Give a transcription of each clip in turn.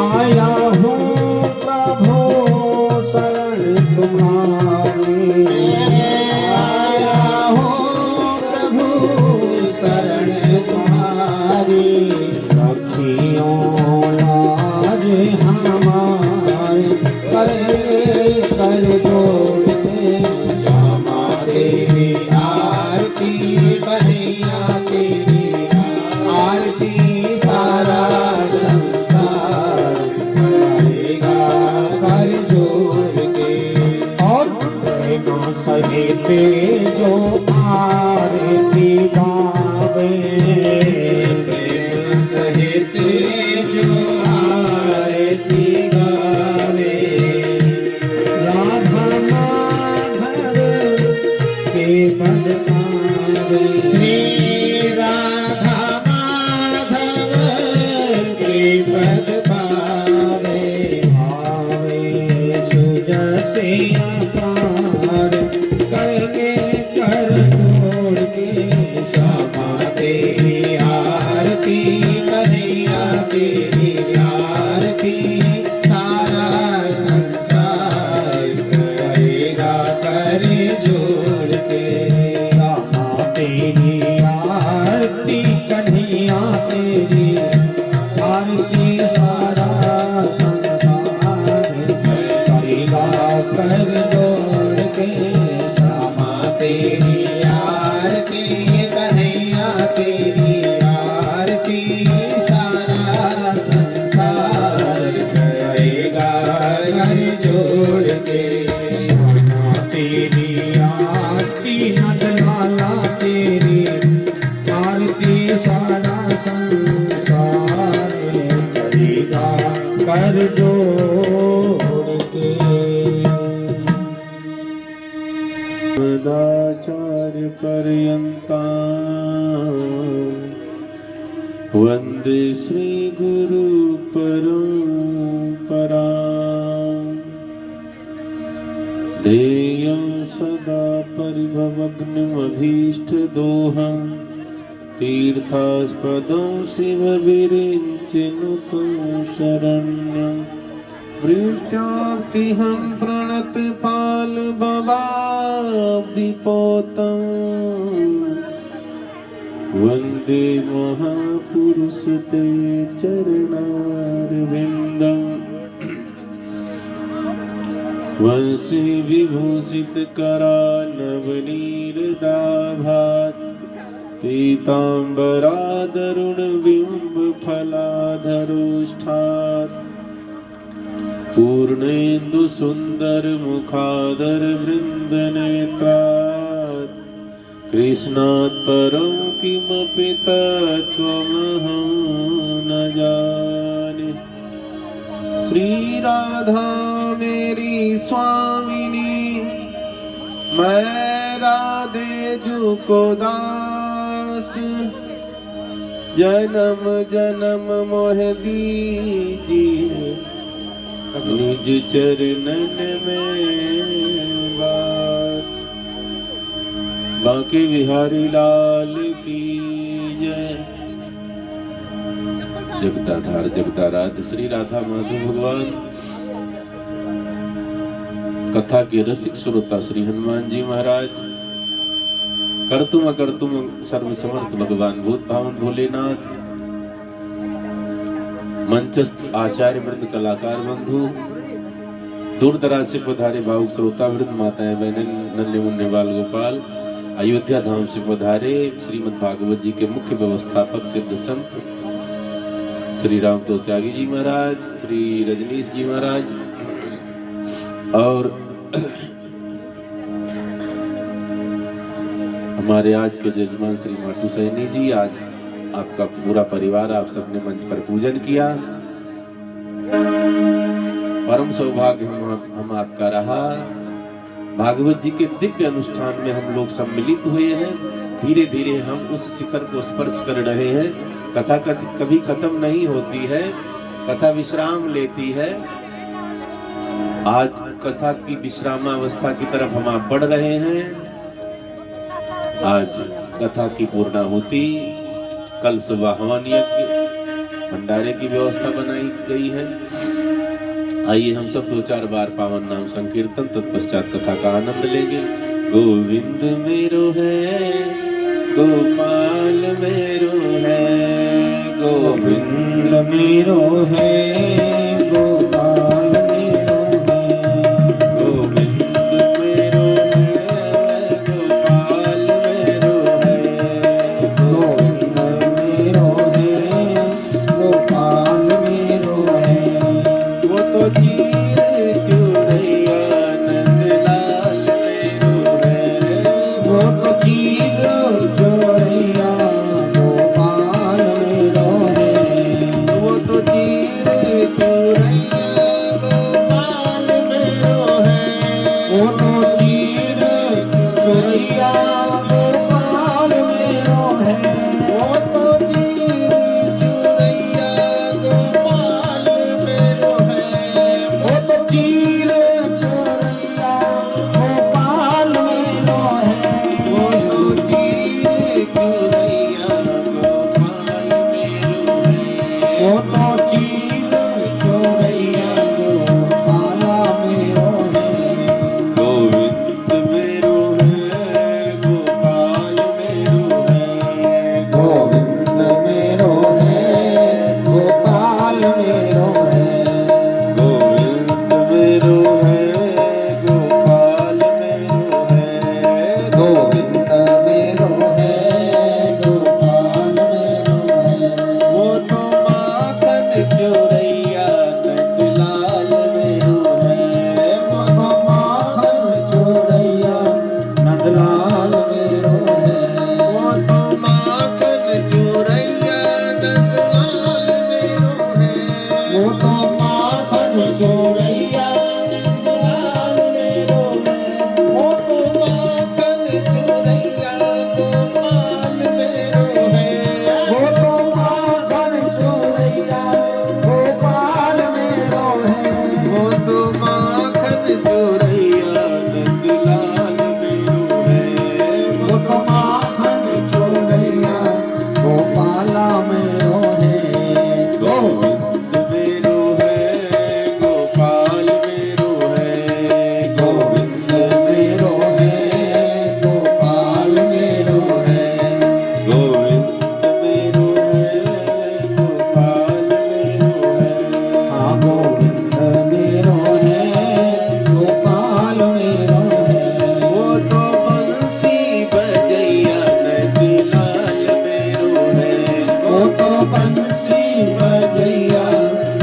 आया हूँ प्रभु शरण तुम्हारी, आया हूँ प्रभु शरण तुम्हारी। सखियों लाज हमारे कर जोड़ के श्यामा तेरी आरती कन्हैया तेरी आरती सारा संसार करेगा कर जोड़ के। और प्रेम सहित जो आरती गावे, प्रेम सहित जो आरती गावे। राधा माधव के पद पावे, श्री राधा माधव के पद पावे। आवे सुजसे अपार करके कर जोड़ के श्यामा तेरी आरती कन्हैया तेरी आरती सारा संसार करेगा कर जोड़ के। श्यामा तेरी आरती कन्हैया तेरी आरती सारा संसार करेगा कर जोड़ के। श्यामा तेरी आरती कन्हैया तेरी आरती सारा संसार करेगा कर जोड़ के। श्यामा तेरी आरती नंदलाला तेरी आरती सारा संसार करेगा कर जोड़ के। सदाचार्य पर्यंता वंदे श्री गुरु परंपरा। ध्येयं सदा परिभवग्नमभीष्टदोहं तीर्थास्पदं शिवविरिञ्चिनुतं शरण्यं। वृक्षार्तिहं प्रणतपालभवाब्धिपोतं वन्दे महापुरुष ते चरणारविन्दम्। वंशी विभूषित करानवनीरदाभात् पीताम्बरादरुणबिम्ब फलाधरोष्ठात् पूर्णेन्दु सुन्दर मुखादर वृन्दनेत्रात् कृष्णात् परं किमपि तत्त्वमहं न जाने। श्री राधा मेरी स्वामिनी मैं राधे जू को दास। जन्म जन्म मोह दीजिए निज चरणन में वास। बांके बिहारी लाल की जय। जगदाधार जगदाराध्य श्री राधा माधव भगवान कथा के रसिक श्रोता श्री हनुमान जी महाराज, करतुम अकर्तुम सर्वसमर्थ भगवान भूत भावन भोलेनाथ, मंचस्थ आचार्य वृंद कलाकार बंधु, दूर दराज से पधारे भावुक श्रोता वृंद, माताएं बहनें, नन्हे मुन्ने बाल गोपाल, अयोध्या धाम से पधारे श्रीमद् भागवत जी के मुख्य व्यवस्थापक सिद्ध संत श्री राम तो त्यागी जी महाराज, श्री रजनीश जी महाराज और हमारे आज के जजमान श्री माटू सैनी जी। आज आपका पूरा परिवार आप सबने मंच पर पूजन किया। परम सौभाग्य हम आपका रहा। भागवत जी के दिव्य अनुष्ठान में हम लोग सम्मिलित हुए हैं। धीरे धीरे हम उस शिखर को स्पर्श कर रहे हैं। कथा कभी खत्म नहीं होती है, कथा विश्राम लेती है। आज कथा की विश्रामावस्था की तरफ हम आप बढ़ रहे हैं। आज कथा की पूर्णाहुति, कल सुबह हवन यज्ञ भंडारे की व्यवस्था बनाई गई है। आइए हम सब 2-4 बार पावन नाम संकीर्तन तत्पश्चात कथा का आनंद लेंगे। गोविंद मेरो है, गोपाल मेरो है, गोविंद मेरो है, गोपाल मेरो है, गोविंद मेरो है, गोपाल मेरो है, गोविंद मेरो है, गोपाल मेरो है। वो तो चीर चुरैया नंदलाल मेरो है, वो तो चीर चुरैया गोपाल मेरो है, वो तो चीर चुरैया गोपाल मेरो है, वो तो चीर चुरैया गोपाल मेरो है, वो तो चीर चुरैया गोपाल मेरो है, वो तो चीर चुरैया गोपाल मेरो है, वो तो चीर चुरैया गोपाल मेरो है, वो तो चीर चुरैया गोपाल मेरो है। गोविंद मेरो है, गोपाल मेरो है, गोविंद मेरो है, गोपाल मेरो है, गोविंद मेरो है, गोपाल मेरो है, गोविंद मेरो है, गोपाल मेरो है। वो तो माखन चोरैया नंदलाल मेरो है, वो तो माखन चोरैया नंदलाल मेरो है, वो तो माखन चोरैया नंदलाल मेरो है, वो तो माखन चोरैया नंदलाल मेरो है, वो तो माखन चोरैया गोपाल मेरो है, वो तो माखन चोरैया गोपाल मेरो है, वो तो माखन चोरैया नंदलाल मेरो है, वो तो माखन चोरैया गोपाल मेरो है। गोविंद मेरो है, गोपाल मेरो है, गोविंद मेरो है, गोपाल मेरो है, गोविंद मेरो है, गोपाल मेरो है। हाँ, गोविंद मेरो है, गोपाल मेरो है, वो तो बंसी बजैया नंदलाल मेरो है, वो तो बंसी बजैया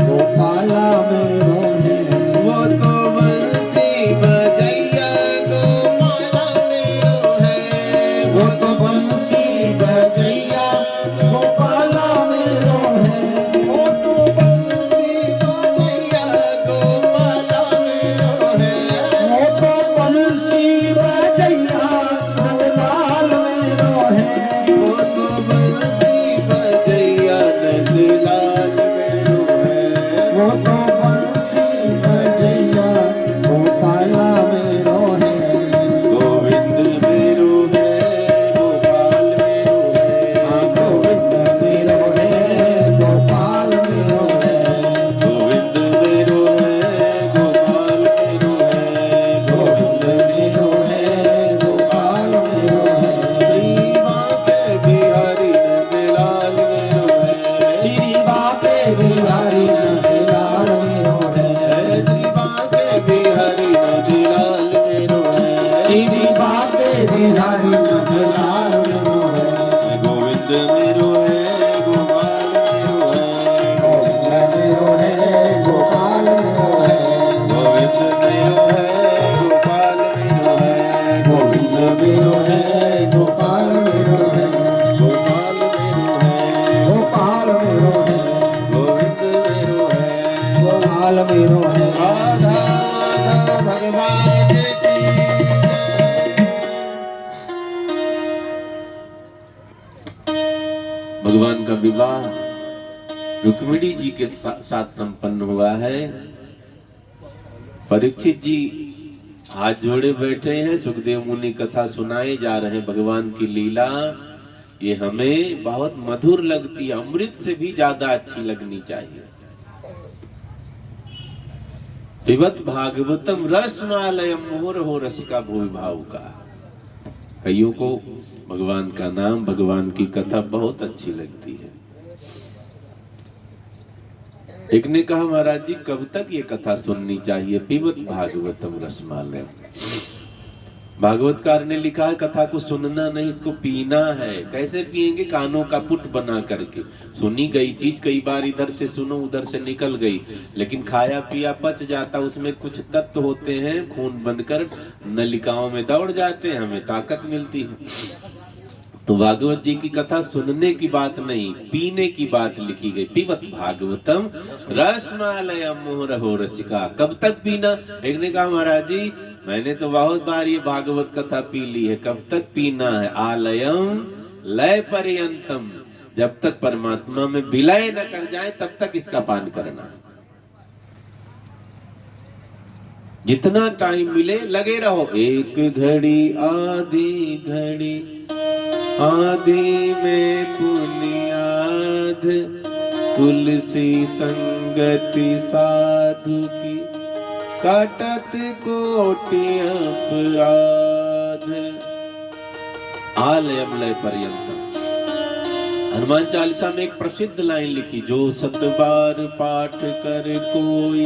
गोपाल मेरो है, वो तो बंसी बजैया गोपाल मेरो है, वो तो बंसी बजैया गोपाल मेरो है, वो तो बंसी बजैया गोपाल मेरो है, वो तो बंसी बजैया नंदलाल मेरो है, वो तो बंसी बजैया नंदलाल मेरो है, वो तो बंसी बजैया गोपाल मेरो है। गोविंद मेरो है, गोपाल मेरो है, हाँ, गोविंद मेरो है, गोपाल मेरो है, गोविंद मेरो है, गोपाल मेरो है, गोविंद मेरो है, गोपाल मेरो है। श्री बांके बिहारी नंदलाल मेरो है, श्री बांके बिहारी नंदलाल मेरो है, श्री बांके बिहारी नंदलाल मेरो है, श्री बांके बिहारी नंदलाल मेरो है। गोविंद मेरो है, गोपाल मेरो है, गोविंद मेरो है, गोपाल मेरो है, गोविंद मेरो है, गोपाल मेरो है, गोविंद मेरो है, गोपाल मेरो है, गोपाल मेरो है, गोपाल मेरो है, गोविंद मेरो है, गोपाल मेरो है। राधा माधव भगवान की जय। भगवान का विवाह रुक्मिणी जी के साथ संपन्न हुआ है। परीक्षित जी हाथ जोड़े बैठे हैं, सुखदेव मुनि कथा सुनाए जा रहे हैं भगवान की लीला। ये हमें बहुत मधुर लगती है, अमृत से भी ज्यादा अच्छी लगनी चाहिए। पिबत भागवतम रसमालयम मुहुरहो रसिका भूमि भाव का। कईयों को भगवान का नाम, भगवान की कथा बहुत अच्छी लगती है। एक ने कहा महाराज जी कब तक ये कथा सुननी चाहिए? पिबत भागवतम रसमालयम। भागवतकार ने लिखा है कथा को सुनना नहीं, इसको पीना है। कैसे पिएंगे? कानों का पुट बना करके। सुनी गई चीज कई बार इधर से सुनो उधर से निकल गई, लेकिन खाया पिया पच जाता, उसमें कुछ तत्व होते हैं, खून बनकर नलिकाओं में दौड़ जाते हैं, हमें ताकत मिलती है। तो भागवत जी की कथा सुनने की बात नहीं, पीने की बात लिखी गई। पिबत भागवतम रसमालयम मुहुरहो रसिका। कब तक पीना? एक ने कहा महाराज जी मैंने तो बहुत बार ये भागवत कथा पी ली है। कब तक पीना है? आलयम लय पर्यंतम। जब तक परमात्मा में विलय न कर जाए तब तक इसका पान करना। जितना टाइम मिले लगे रहो। एक घड़ी आधी घड़ी आदि में पुनियाद, तुलसी संगति साधु की काटत कोटि अपराध। आलयम लय पर्यंतम। हनुमान चालीसा में एक प्रसिद्ध लाइन लिखी, जो 7 बार पाठ कर कोई।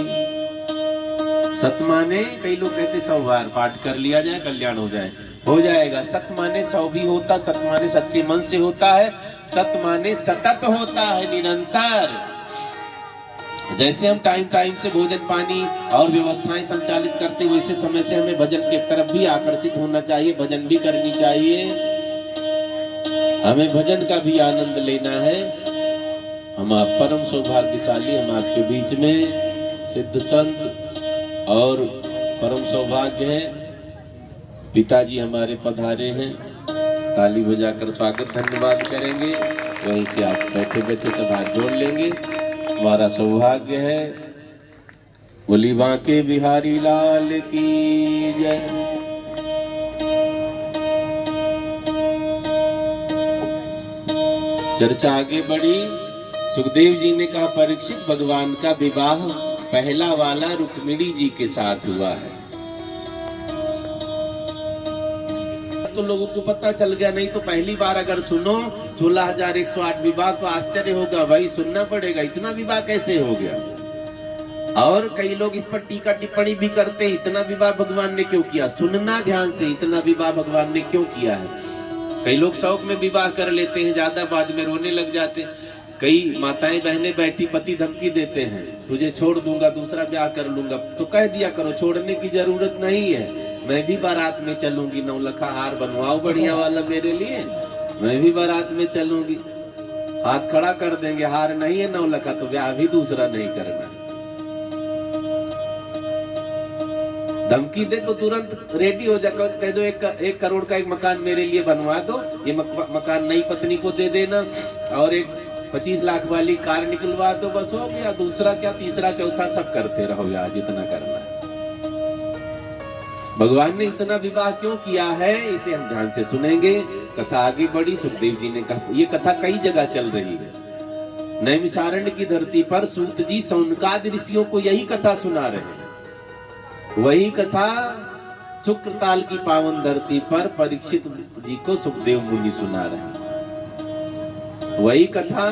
7 माने कई लोग कहते 100 बार पाठ कर लिया जाए कल्याण हो जाएगा। 7 माने 100 भी होता, 7 माने सच्चे मन से होता है, 7 माने सतत होता है, निरंतर। जैसे हम टाइम से भोजन पानी और व्यवस्थाएं संचालित करते, वैसे समय से हमें भजन के तरफ भी आकर्षित होना चाहिए, भजन भी करनी चाहिए। हमें भजन का भी आनंद लेना है। हम आप परम सौभाग्यशाली, हम आपके बीच में सिद्ध संत और परम सौभाग्य है पिताजी हमारे पधारे हैं। ताली बजाकर स्वागत धन्यवाद करेंगे। वहीं से आप बैठे बैठे सब हाथ जोड़ लेंगे। हमारा सौभाग्य है। बोली बांके बिहारी लाल की जय। चर्चा आगे बढ़ी। सुखदेव जी ने कहा परीक्षित भगवान का विवाह पहला वाला रुक्मिणी जी के साथ हुआ है। तो लोगों को पता चल गया, नहीं तो पहली बार अगर सुनो 16,108 विवाह तो आश्चर्य होगा, भाई सुनना पड़ेगा इतना विवाह कैसे हो गया। और कई लोग इस पर टीका टिप्पणी भी करते हैं, इतना विवाह भगवान ने क्यों किया? सुनना ध्यान से, इतना विवाह भगवान ने क्यों किया है। कई लोग शौक में विवाह कर लेते हैं, ज्यादा बाद में रोने लग जाते हैं। कई माताएं बहनें बैठी पति धमकी देते हैं, तुझे छोड़ दूंगा दूसरा ब्याह कर लूंगा। तो कह दिया करो छोड़ने की जरूरत नहीं है, मैं भी बारात में चलूंगी, 9 लखा हार बनवाओ बढ़िया वाला मेरे लिए, मैं भी बारात में चलूंगी। हाथ खड़ा कर देंगे, हार नहीं है 9 लखा तो ब्याह भी दूसरा नहीं करना। धमकी दे तो तुरंत रेडी हो जाकर कह दो 1 करोड़ का एक मकान मेरे लिए बनवा दो, ये मकान नई पत्नी को दे देना, और एक 25 लाख वाली कार निकलवा दो, बस हो गया। दूसरा क्या तीसरा चौथा सब करते रहो यार, जितना करना है। भगवान ने इतना विवाह क्यों किया है, इसे हम ध्यान से सुनेंगे। कथा आगे बढ़ी। सुखदेव जी ने कहा, ये कथा कई जगह चल रही है। नैमिषारण्य की धरती पर सूत जी सौनकादि ऋषियों को यही कथा सुना रहे हैं। वही कथा शुक्रताल की पावन धरती पर परीक्षित जी को सुखदेव मुनि सुना रहे हैं। वही कथा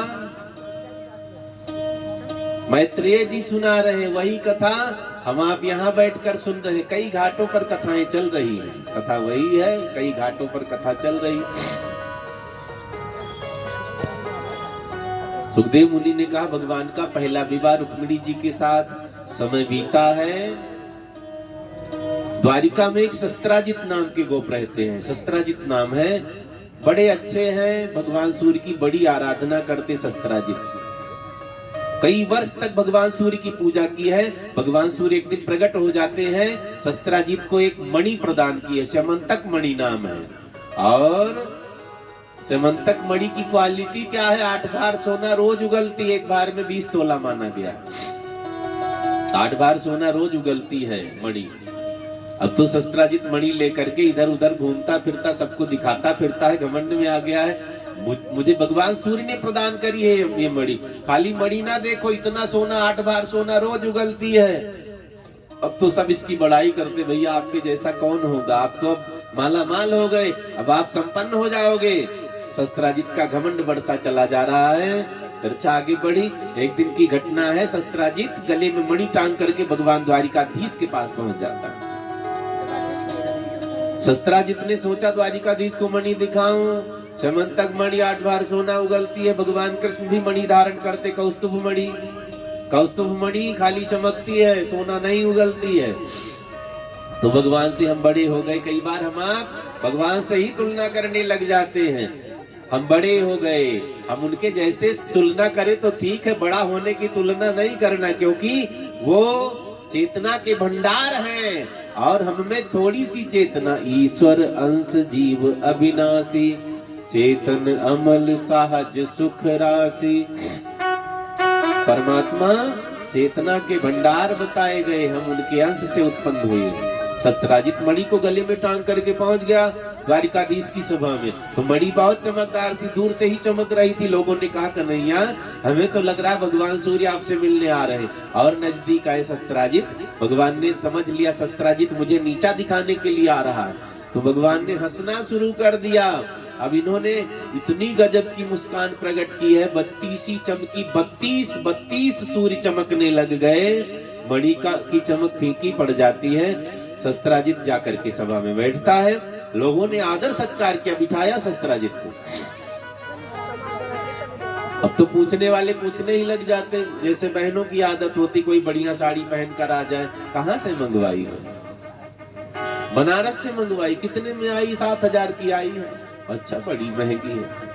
मैत्रेय जी सुना रहे हैं। वही कथा हम आप यहाँ बैठकर सुन रहे हैं। कई घाटों पर कथाएं चल रही हैं, कथा वही है, कई घाटों पर कथा चल रही है। सुखदेव मुनि ने कहा भगवान का पहला विवाह रुक्मिणी जी के साथ समय बीता है। द्वारिका में एक शस्त्राजित नाम के गोप रहते हैं। शस्त्राजित नाम है, बड़े अच्छे हैं, भगवान सूर्य की बड़ी आराधना करते। शस्त्राजित कई वर्ष तक भगवान सूर्य की पूजा की है। भगवान सूर्य एक दिन प्रकट हो जाते हैं, शस्त्राजित को एक मणि प्रदान की है, स्यमंतक मणि नाम है। और स्यमंतक मणि की क्वालिटी क्या है? 8 भार सोना रोज उगलती है। 1 भार में 20 तोला माना गया। 8 भार सोना रोज उगलती है मणि। अब तो शस्त्राजित मणि लेकर के इधर उधर घूमता फिरता, सबको दिखाता फिरता है, घमंड में आ गया है। मुझे भगवान सूर्य ने प्रदान करी है ये मणि। खाली मणि ना देखो, इतना सोना, 8 बार सोना रोज उगलती है। अब तो सब इसकी बड़ाई करते, भैया आपके जैसा कौन होगा, आप तो अब माला माल हो गए, अब आप संपन्न हो जाओगे। शस्त्राजित का घमंड बढ़ता चला जा रहा है। चर्चा आगे बढ़ी। एक दिन की घटना है, शस्त्राजित गले में मणि टांग करके भगवान द्वारिकाधीश के पास पहुंच जाता है। शस्त्राजित ने सोचा द्वारिकाधीश को मणि दिखाऊं, समंतक मणि 8 बार सोना उगलती है। भगवान कृष्ण भी मणि धारण करते, कौस्तुभ मणि। कौस्तुभ मणि खाली चमकती है, सोना नहीं उगलती है। तो भगवान से हम बड़े हो गए, कई बार हम आप भगवान से ही तुलना करने लग जाते हैं। हम बड़े हो गए, हम उनके जैसे तुलना करें तो ठीक है, बड़ा होने की तुलना नहीं करना, क्योंकि वो चेतना के भंडार हैं और हम में थोड़ी सी चेतना। ईश्वर अंश जीव अविनाशी, चेतन अमल सहज सुख राशि। परमात्मा चेतना के भंडार बताए गए, हम उनके अंश से उत्पन्न हुए। शस्त्राजित मणि को गले में टांग करके पहुंच गया द्वारिकाधीश की सभा में। तो मणि बहुत चमकदार थी, दूर से ही चमक रही थी। लोगों ने कहा, कन्हैया हमें तो लग रहा है भगवान सूर्य आपसे मिलने आ रहे। और नजदीक आए शस्त्राजित। भगवान ने समझ लिया शस्त्राजित मुझे नीचा दिखाने के लिए आ रहा है, तो भगवान ने हंसना शुरू कर दिया। अब इन्होंने इतनी गजब की मुस्कान प्रकट की है, 32 चमकी, 32 सूर्य चमकने लग गए। मणि की चमक फीकी पड़ जाती है। शस्त्राजित जाकर के सभा में बैठता है। लोगों ने आदर सत्कार किया, बिठाया शस्त्राजित को। अब तो पूछने वाले पूछने ही लग जाते, जैसे बहनों की आदत होती, कोई बढ़िया साड़ी पहन कर आ जाए, कहां से मंगवाई हो? बनारस से मंगवाई। कितने में आई? 7,000 की आई है। अच्छा, बड़ी महंगी है।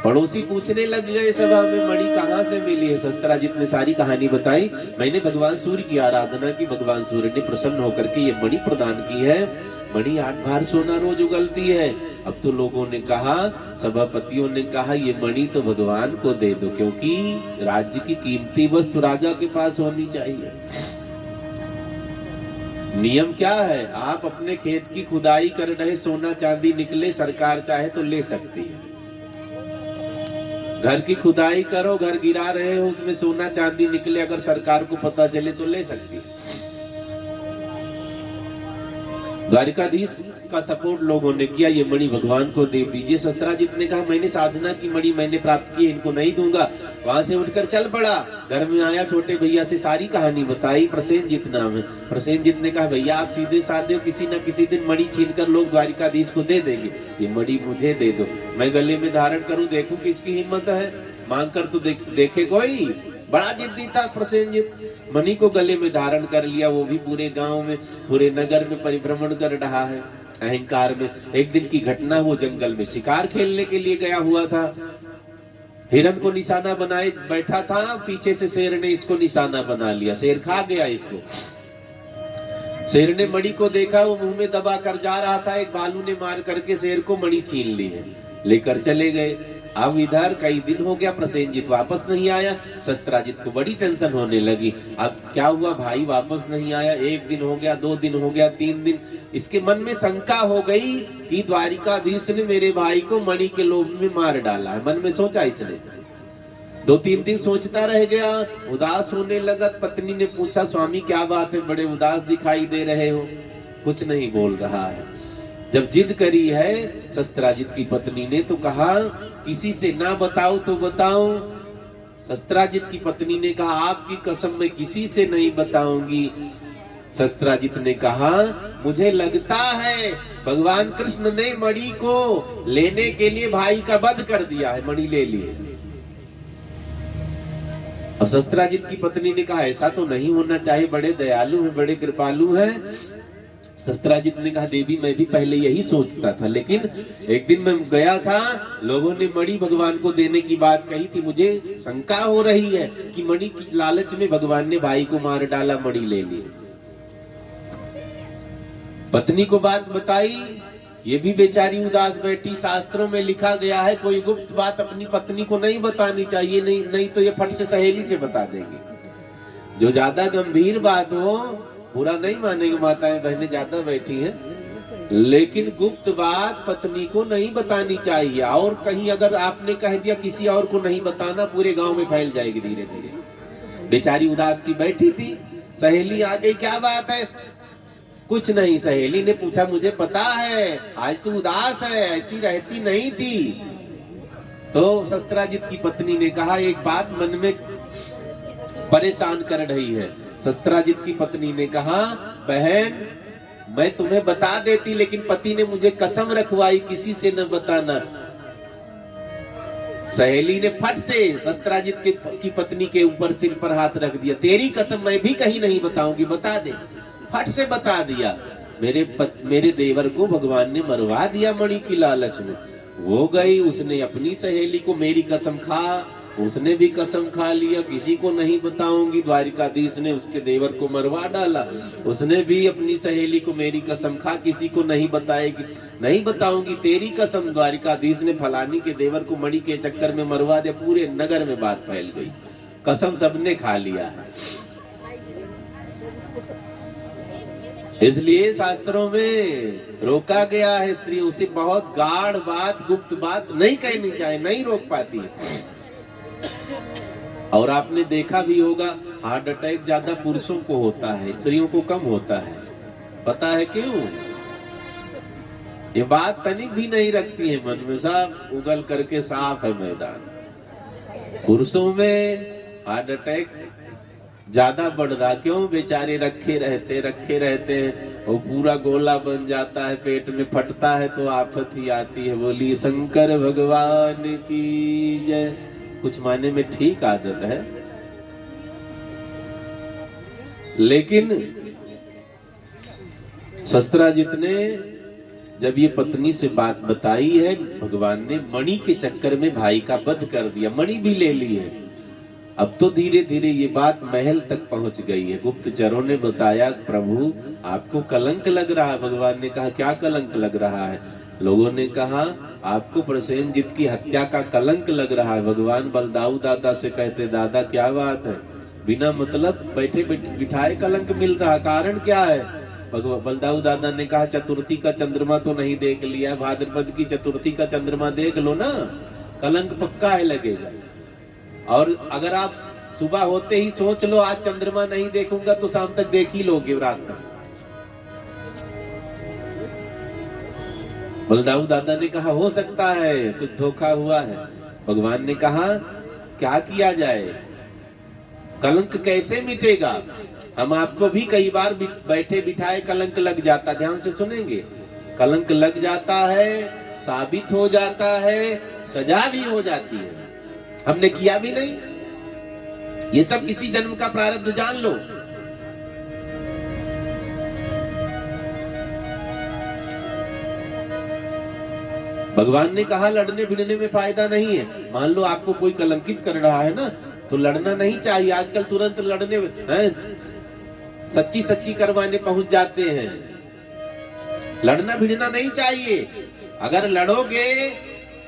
पड़ोसी पूछने लग गए सभा में, मणि कहां से मिली है? शस्त्राजित ने सारी कहानी बताई। मैंने भगवान सूर्य की आराधना की, भगवान सूर्य ने प्रसन्न होकर के ये मणि प्रदान की है। मणि 8 बार सोना रोज उगलती है। अब to लोगों ने कहा, सभापतियों ने कहा, ये मणि तो भगवान को दे दो, क्योंकि राज्य की कीमती वस्तु राजा के पास होनी चाहिए। नियम क्या है? आप अपने खेत की खुदाई कर रहे, सोना चांदी निकले, सरकार चाहे तो ले सकती है। घर की खुदाई करो, घर गिरा रहे हो, उसमें सोना चांदी निकले, अगर सरकार को पता चले तो ले सकती है। द्वारिकाधीश का सपोर्ट लोगों ने किया, ये मणि भगवान को दे दीजिए। शस्त्राजित ने कहा, मैंने साधना की मणि मैंने प्राप्त की, इनको नहीं दूंगा। वहां से उठकर चल पड़ा। घर में आया, छोटे भैया से सारी कहानी बताई। प्रसेनजित नाम है। प्रसेनजित ने कहा, भैया आप सीधे साधे, किसी न किसी दिन मणि छीनकर लोग द्वारिकाधीश को दे देंगे, ये मणि मुझे दे दो, मैं गले में धारण करूं, देखूं किसकी हिम्मत है, मांग कर तो देखे कोई। बड़ा जिद्दी था प्रसेनजित। मणि को गले में धारण कर लिया, वो भी पूरे गांव में, पूरे नगर में परिभ्रमण कर रहा है अहंकार में। एक दिन की घटना, वो जंगल में शिकार खेलने के लिए गया हुआ था। हिरण को निशाना बनाए बैठा था, पीछे से शेर ने इसको निशाना बना लिया, शेर खा गया इसको। शेर ने मणि को देखा, वो मुंह में दबा कर जा रहा था, एक भालू ने मार करके शेर को मणि छीन ली है, लेकर चले गए। अब इधर कई दिन हो गया, प्रसेनजित वापस नहीं आया। शस्त्राजित को बड़ी टेंशन होने लगी। अब क्या हुआ, भाई वापस नहीं आया, 1 दिन हो गया, 2 दिन हो गया, 3 दिन। इसके मन में शंका हो गई कि द्वारिकाधीश ने मेरे भाई को मणि के लोभ में मार डाला है। मन में सोचा इसने। 2-3 दिन सोचता रह गया, उदास होने लगा। पत्नी ने पूछा, स्वामी क्या बात है, बड़े उदास दिखाई दे रहे हो? कुछ नहीं बोल रहा है। जब जिद करी है शस्त्राजित की पत्नी ने, तो कहा, किसी से ना बताओ तो बताओ। शस्त्राजित की पत्नी ने कहा, आपकी कसम मैं किसी से नहीं बताऊंगी। शस्त्राजित ने कहा, मुझे लगता है भगवान कृष्ण ने मणि को लेने के लिए भाई का वध कर दिया है, मणि ले लिए। अब शस्त्राजित की पत्नी ने कहा, ऐसा तो नहीं होना चाहिए, बड़े दयालु हैं, बड़े कृपालु हैं। शस्त्राजित ने कहा, देवी मैं भी पहले यही सोचता था, लेकिन एक दिन मैं गया था, लोगों ने मणि भगवान को देने की बात कही थी, मुझे शंका हो रही है कि मणि की लालच में भगवान ने भाई को मार डाला, मणि ले ली। पत्नी को बात बताई, ये भी बेचारी उदास बैठी। शास्त्रों में लिखा गया है, कोई गुप्त बात अपनी पत्नी को नहीं बतानी चाहिए, नहीं तो ये फट से सहेली से बता देंगे। जो ज्यादा गंभीर बात हो, बुरा नहीं मानेंगे, माताएं बहनें ज्यादा बैठी हैं, लेकिन गुप्त बात पत्नी को नहीं बतानी चाहिए, और कहीं अगर आपने कह दिया किसी और को नहीं बताना, पूरे गांव में फैल जाएगी धीरे धीरे। बेचारी उदास सी बैठी थी, सहेली आ गई, क्या बात है? कुछ नहीं। सहेली ने पूछा, मुझे पता है आज तू उदास है, ऐसी रहती नहीं थी। तो शस्त्राजित की पत्नी ने कहा, एक बात मन में परेशान कर रही है। शस्त्राजित की पत्नी ने कहा, बहन मैं तुम्हें बता देती, लेकिन पति ने मुझे कसम रखवाई किसी से न बताना। सहेली ने फट से शस्त्राजित की पत्नी के ऊपर सिर पर हाथ रख दिया, तेरी कसम मैं भी कहीं नहीं बताऊंगी, बता दे। फट से बता दिया, मेरे देवर को भगवान ने मरवा दिया मणि की लालच में। वो गई, उसने अपनी सहेली को मेरी कसम खा, उसने भी कसम खा लिया, किसी को नहीं बताऊंगी। द्वारिकाधीश ने उसके देवर को मरवा डाला, उसने भी अपनी सहेली को मेरी कसम खा, किसी को नहीं बताएगी, नहीं बताऊंगी, तेरी कसम। द्वारिकाधीश ने फलानी के देवर को मणि के चक्कर में मरवा दिया। पूरे नगर में बात फैल गई, कसम सबने खा लिया है। इसलिए शास्त्रों में रोका गया है, स्त्रियों से बहुत गाढ़ बात, गुप्त बात नहीं कहनी चाहिए, नहीं रोक पाती है। और आपने देखा भी होगा, हार्ट अटैक ज्यादा पुरुषों को होता है, स्त्रियों को कम होता है। पता है क्यों? ये बात तनिक भी नहीं रखती है मन में, सब उगल करके साफ है मैदान। पुरुषों में हार्ट अटैक ज्यादा बढ़ रहा, क्यों? बेचारे रखे रहते हैं, वो पूरा गोला बन जाता है, पेट में फटता है तो आफत ही आती है। बोली शंकर भगवान की जय। कुछ माने में ठीक आदत है, लेकिन शस्त्राजित ने जब ये पत्नी से बात बताई है, भगवान ने मणि के चक्कर में भाई का वध कर दिया, मणि भी ले ली है। अब तो धीरे धीरे ये बात महल तक पहुंच गई है। गुप्तचरों ने बताया, प्रभु आपको कलंक लग रहा है। भगवान ने कहा, क्या कलंक लग रहा है? लोगों ने कहा, आपको प्रसेनजित की हत्या का कलंक लग रहा है। भगवान बलदाऊ दादा से कहते, दादा क्या बात है? बिना मतलब बैठे बिठाए कलंक मिल रहा, कारण क्या है? बलदाऊ दादा ने कहा, चतुर्थी का चंद्रमा तो नहीं देख लिया, भाद्रपद की चतुर्थी का चंद्रमा देख लो ना, कलंक पक्का है लगेगा। और अगर आप सुबह होते ही सोच लो आज चंद्रमा नहीं देखूंगा, तो शाम तक देख ही लोगे, रात तक। बलदाऊ दादा ने कहा, हो सकता है कुछ धोखा हुआ है। भगवान ने कहा, क्या किया जाए, कलंक कैसे मिटेगा? हम आपको भी कई बार बैठे बिठाए कलंक लग जाता, ध्यान से सुनेंगे। कलंक लग जाता है, साबित हो जाता है, सजा भी हो जाती है, हमने किया भी नहीं। ये सब किसी जन्म का प्रारब्ध जान लो। भगवान ने कहा, लड़ने भिड़ने में फायदा नहीं है। मान लो आपको कोई कलंकित कर रहा है ना, तो लड़ना नहीं चाहिए। आजकल तुरंत लड़ने हैं, सच्ची सच्ची करवाने पहुंच जाते हैं। लड़ना भिड़ना नहीं चाहिए। अगर लड़ोगे,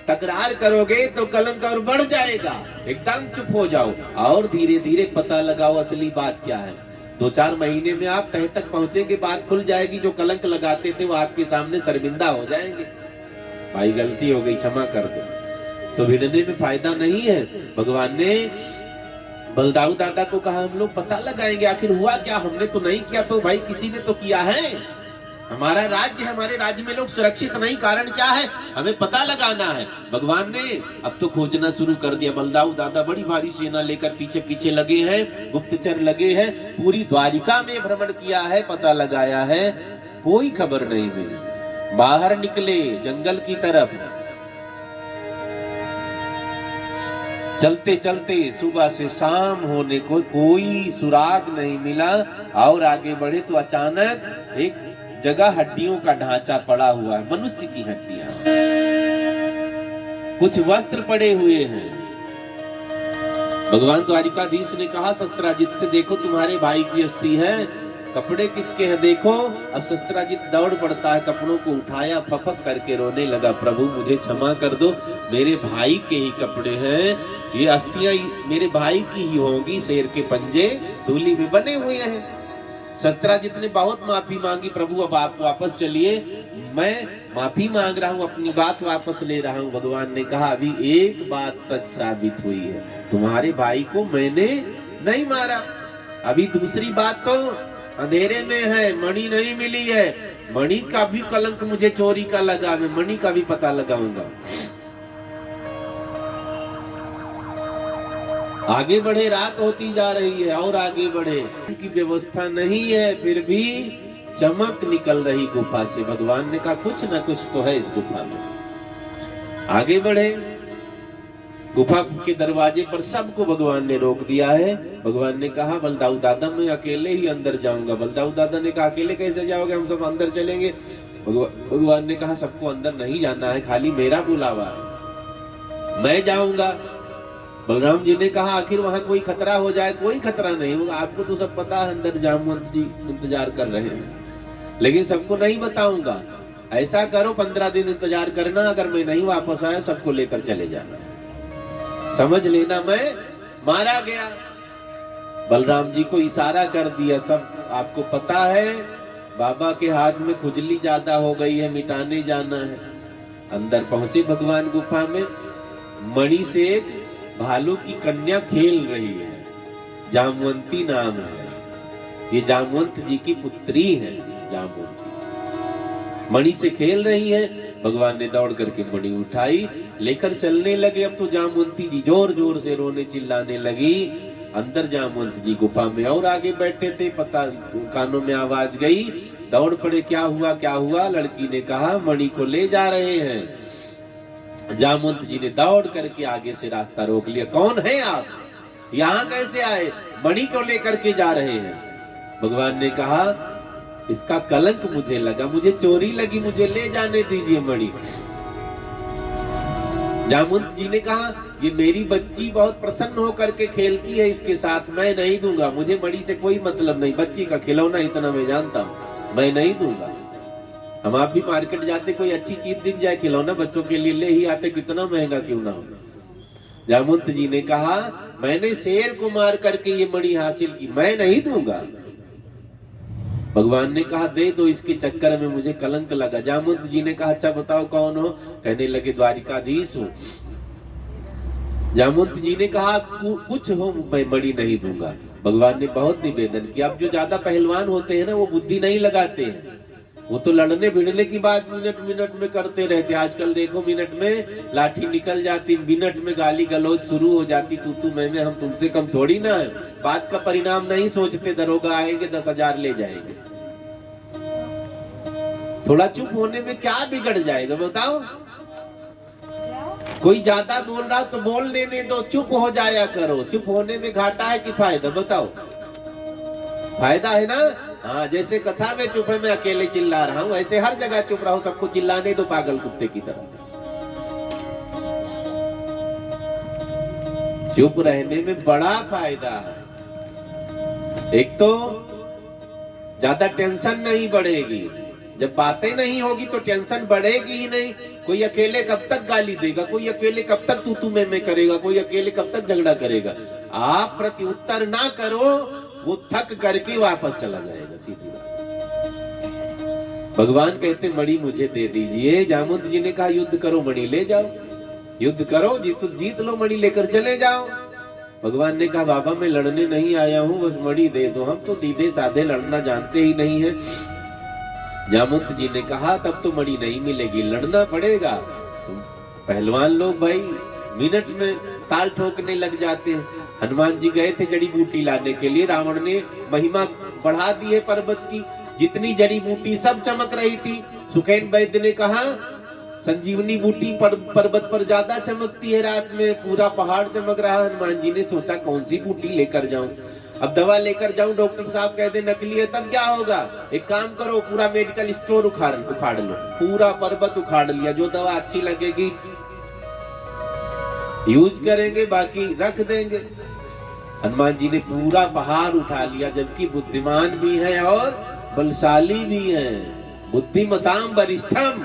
तकरार करोगे तो कलंक और बढ़ जाएगा। एकदम चुप हो जाओ और धीरे धीरे पता लगाओ असली बात क्या है। 2-4 महीने में आप तह तक पहुंचेंगे, बात खुल जाएगी। जो कलंक लगाते थे वो आपके सामने शर्मिंदा हो जाएंगे, भाई गलती हो गई, क्षमा कर दो। तो भिड़ने में फायदा नहीं है। भगवान ने बलदाऊ दादा को कहा, हम लोग पता लगाएंगे आखिर हुआ क्या, हमने तो नहीं किया, तो भाई किसी ने तो किया है। हमारा राज्य है, हमारे राज्य में लोग सुरक्षित नहीं, कारण क्या है, हमें पता लगाना है। भगवान ने अब तो खोजना शुरू कर दिया। बलदाऊ दादा बड़ी भारी सेना लेकर पीछे पीछे लगे हैं, गुप्तचर लगे हैं, पूरी द्वारिका में भ्रमण किया है, पता लगाया है, कोई खबर नहीं मिली। बाहर निकले जंगल की तरफ, चलते चलते सुबह से शाम होने को कोई सुराग नहीं मिला। और आगे बढ़े तो अचानक एक जगह हड्डियों का ढांचा पड़ा हुआ है, मनुष्य की हड्डियां, कुछ वस्त्र पड़े हुए हैं। भगवान द्वारिकाधीश ने कहा शस्त्राजित से, देखो तुम्हारे भाई की अस्थि है, कपड़े किसके हैं देखो। अब शस्त्राजित दौड़ पड़ता है, कपड़ों को उठाया, फपक करके रोने लगा, प्रभु मुझे क्षमा कर दो, मेरे भाई के ही कपड़े हैं, ये अस्थियां मेरे भाई की ही होंगी, शेर के पंजे धूली में बने हुए हैं। शस्त्राजित ने बहुत माफी मांगी, प्रभु अब आप वापस चलिए, मैं माफी मांग रहा हूँ, अपनी बात वापस ले रहा हूँ। भगवान ने कहा अभी एक बात सच साबित हुई है, तुम्हारे भाई को मैंने नहीं मारा। अभी दूसरी बात तो अंधेरे में है, मणि नहीं मिली है, मणि का भी कलंक मुझे चोरी का लगा, मैं मणि का भी पता लगाऊंगा। आगे बढ़े, रात होती जा रही है और आगे बढ़े, उनकी व्यवस्था नहीं है, फिर भी चमक निकल रही गुफा से। भगवान ने कहा कुछ ना कुछ तो है इस गुफा में। आगे बढ़े, गुफा के दरवाजे पर सबको भगवान ने रोक दिया है। भगवान ने कहा बलदाऊ दादा मैं अकेले ही अंदर जाऊंगा। बलदाऊ दादा ने कहा अकेले कैसे जाओगे, हम सब अंदर चलेंगे। भगवान ने कहा सबको अंदर नहीं जाना है, खाली मेरा बुलावा है, मैं जाऊंगा। बलराम जी ने कहा आखिर वहां कोई खतरा हो जाए। कोई खतरा नहीं होगा, आपको तो सब पता है, अंदर जामवंत जी इंतजार कर रहे हैं, लेकिन सबको नहीं बताऊंगा। ऐसा करो 15 दिन इंतजार करना, अगर मैं नहीं वापस आया सबको लेकर चले जाना, समझ लेना मैं मारा गया। बलराम जी को इशारा कर दिया, सब आपको पता है बाबा के हाथ में खुजली ज्यादा हो गई है, मिटाने जाना है। अंदर पहुंचे भगवान गुफा में, मणि से एक भालू की कन्या खेल रही है, जामवंती नाम है, ये जामवंत जी की पुत्री है जामवंती। मणि से खेल रही है, भगवान ने दौड़ करके मणि उठाई, लेकर चलने लगे। अब तो जामवंती जी जोर जोर से रोने चिल्लाने लगी। अंदर जामवंत जी गुफा में और आगे बैठे थे, पता कानों में आवाज गई, दौड़ पड़े, क्या हुआ क्या हुआ। लड़की ने कहा मणि को ले जा रहे हैं। जामवंत जी ने दौड़ करके आगे से रास्ता रोक लिया, कौन है आप, यहाँ कैसे आए, मणि को लेकर के जा रहे हैं। भगवान ने कहा इसका कलंक मुझे लगा, मुझे चोरी लगी, मुझे ले जाने दीजिए मणि। जामवंत जी ने कहा ये मेरी बच्ची बहुत प्रसन्न होकर के खेलती है इसके साथ, मैं नहीं दूंगा, मुझे मणि से कोई मतलब नहीं, बच्ची का खिलौना इतना मैं जानता हूँ, मैं नहीं दूंगा। हम आप भी मार्केट जाते, कोई अच्छी चीज दिख जाए खिलौना बच्चों के लिए ले ही आते, कितना महंगा क्यों ना हो। जामवंत जी ने कहा मैंने शेर को मार करके ये मणि हासिल की, मैं नहीं दूंगा। भगवान ने कहा दे दो, इसके चक्कर में मुझे कलंक लगा। जामवंत जी ने कहा अच्छा बताओ कौन हो, कहने लगे द्वारिकाधीश हूँ। जामवंत जी ने कहा कुछ हो, मैं मणि नहीं दूंगा। भगवान ने बहुत निवेदन किया। अब जो ज्यादा पहलवान होते हैं ना, वो बुद्धि नहीं लगाते हैं, वो तो लड़ने भिड़ने की बात मिनट मिनट में करते रहते। आजकल देखो मिनट में लाठी निकल जाती, मिनट में गाली गलौज शुरू हो जाती, तू मैं हम तुमसे कम थोड़ी ना है। बात का परिणाम नहीं सोचते, दरोगा आएंगे 10,000 ले जाएंगे। थोड़ा चुप होने में क्या बिगड़ जाएगा बताओ। कोई ज्यादा बोल रहा तो बोल लेने दो, चुप हो जाया करो। चुप होने में घाटा है कि फायदा बताओ, फायदा है ना। हाँ, जैसे कथा में चुप है, मैं अकेले चिल्ला रहा हूँ, ऐसे हर जगह चुप रहो, सबको चिल्लाने दो पागल कुत्ते की तरह। चुप रहने में बड़ा फायदा है। एक तो ज्यादा टेंशन नहीं बढ़ेगी, जब बातें नहीं होगी तो टेंशन बढ़ेगी ही नहीं। कोई अकेले कब तक गाली देगा, कोई अकेले कब तक तू मैं करेगा, कोई अकेले कब तक झगड़ा करेगा। आप प्रति उत्तर ना करो, वो थक करके वापस चला जाएगा, सीधी बात। भगवान कहते मणि मुझे दे दीजिए। जामवंत जी ने कहा युद्ध करो, मणि ले जाओ, युद्ध करो, जीत लो, मणि लेकर चले जाओ। भगवान ने कहा बाबा मैं लड़ने नहीं आया हूँ, बस मणि दे दो, हम तो सीधे साधे लड़ना जानते ही नहीं है। जामवंत जी ने कहा तब तो मणि नहीं मिलेगी, लड़ना पड़ेगा। पहलवान लोग भाई मिनट में ताल ठोकने लग जाते हैं। हनुमान जी गए थे जड़ी बूटी लाने के लिए, रावण ने महिमा बढ़ा दी है पर्वत की, जितनी जड़ी बूटी सब चमक रही थी। सुखेन वैद्य ने कहा संजीवनी बूटी पर्वत पर ज्यादा चमकती है, रात में पूरा पहाड़ चमक रहा। हनुमान जी ने सोचा कौन सी बूटी लेकर जाऊं, अब दवा लेकर जाऊं, डॉक्टर साहब कहते नकली है, तब क्या होगा। एक काम करो, पूरा मेडिकल स्टोर उखाड़ लो, पूरा पर्वत उखाड़ लिया, जो दवा अच्छी लगेगी यूज करेंगे, बाकी रख देंगे। हनुमान जी ने पूरा पहाड़ उठा लिया, जबकि बुद्धिमान भी है और बलशाली भी है। बुद्धिमताम वरिष्ठम